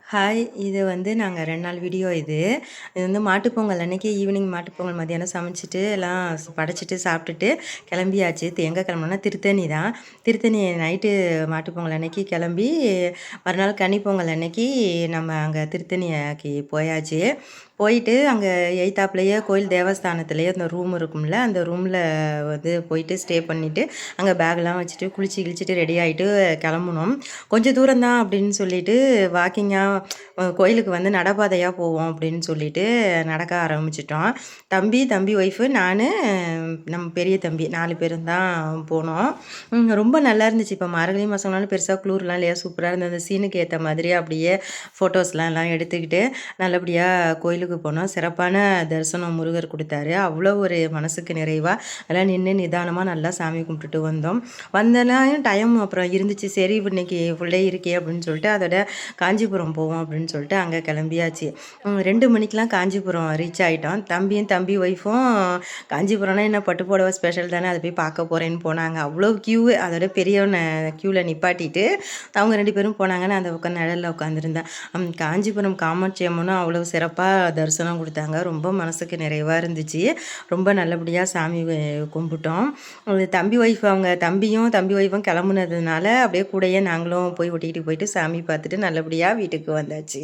Hi! இது வந்து நாங்க 2 நாள் வீடியோ இது. இது வந்து மாட்டுப்பொங்கல் அன்னைக்கு ஈவினிங் மாட்டுப்பொங்கல் மதியானம் சமைச்சிட்டு எல்லாம் படைச்சிட்டு சாப்பிட்டுட்டு கிளம்பியாச்சு. எங்க கிளம்புனோம்னா திருத்தணி தான். திருத்தணி நைட்டு மாட்டுப்பொங்கல் அன்னைக்கு கிளம்பி மறுநாள் கன்னிப்பொங்கல் அன்னைக்கு நம்ம அங்கே திருத்தணிக்கு போயாச்சு. போயிட்டு அங்கே எய்த்தாப்புலேயே கோயில் தேவஸ்தானத்துலேயே அந்த ரூம் இருக்கும்ல, அந்த ரூமில் வந்து போயிட்டு ஸ்டே பண்ணிவிட்டு அங்கே பேக்லாம் வச்சுட்டு குளிச்சு கிழிச்சிட்டு ரெடி ஆகிட்டு கிளம்புனோம். கொஞ்சம் தூரம் தான் அப்படின்னு சொல்லிட்டு வாக்கிங்காக கோயிலுக்கு வந்து நடைபாதையாக போவோம் அப்படின்னு சொல்லிட்டு நடக்க ஆரம்பிச்சிட்டோம். தம்பி ஒய்ஃபு நான், நம்ம பெரிய தம்பி 4 பேரும் தான் போனோம். ரொம்ப நல்லா இருந்துச்சு. இப்போ மார்கழி மாதம்னாலும் பெருசாக குளிர்லாம் இல்லையா, சூப்பராக இருந்தது. அந்த சீனுக்கு ஏற்ற மாதிரி அப்படியே ஃபோட்டோஸ்லாம் எல்லாம் எடுத்துக்கிட்டு நல்லபடியாக கோயிலுக்கு போனோம். சிறப்பான தரிசனம் முருகர் கொடுத்தாரு. அவ்வளோ ஒரு மனசுக்கு நிறைவாக அதெல்லாம் நின்று நிதானமாக நல்லா சாமி கும்பிட்டுட்டு வந்தோம். வந்தனாலும் டைம் அப்புறம் இருந்துச்சு. சரி இன்னைக்கு ஃபுல் டே இருக்கே அப்படின்னு சொல்லிட்டு அதோட காஞ்சிபுரம் போவோம் அப்படின்னு சொல்லிட்டு அங்கே கிளம்பியாச்சு. 2 மணிக்கெலாம் காஞ்சிபுரம் ரீச் ஆகிட்டோம். தம்பி ஒய்ஃபும் காஞ்சிபுரம்னா என்ன பட்டு புடவை ஸ்பெஷல் தானே, அதை போய் பார்க்க போகிறேன்னு போனாங்க. அவ்வளோ க்யூவு. அதோட பெரியவனை க்யூவில் நிப்பாட்டிட்டு அவங்க 2 பேரும் போனாங்க. நான் அந்த பக்கம் நிழலில் உட்காந்துருந்தேன். காஞ்சிபுரம் காமாட்சி அம்மனும் அவ்வளோ சிறப்பாக தரிசனம் கொடுத்தாங்க. ரொம்ப மனசுக்கு நிறைவாக இருந்துச்சு. ரொம்ப நல்லபடியாக சாமி கும்பிட்டோம். அவங்க தம்பி ஒய்ஃபும் கிளம்புனதுனால அப்படியே கூடயே நாங்களும் போய் ஒட்டிக்கிட்டு போயிட்டு சாமி பார்த்துட்டு நல்லபடியாக வீட்டுக்கு வந்தாச்சு.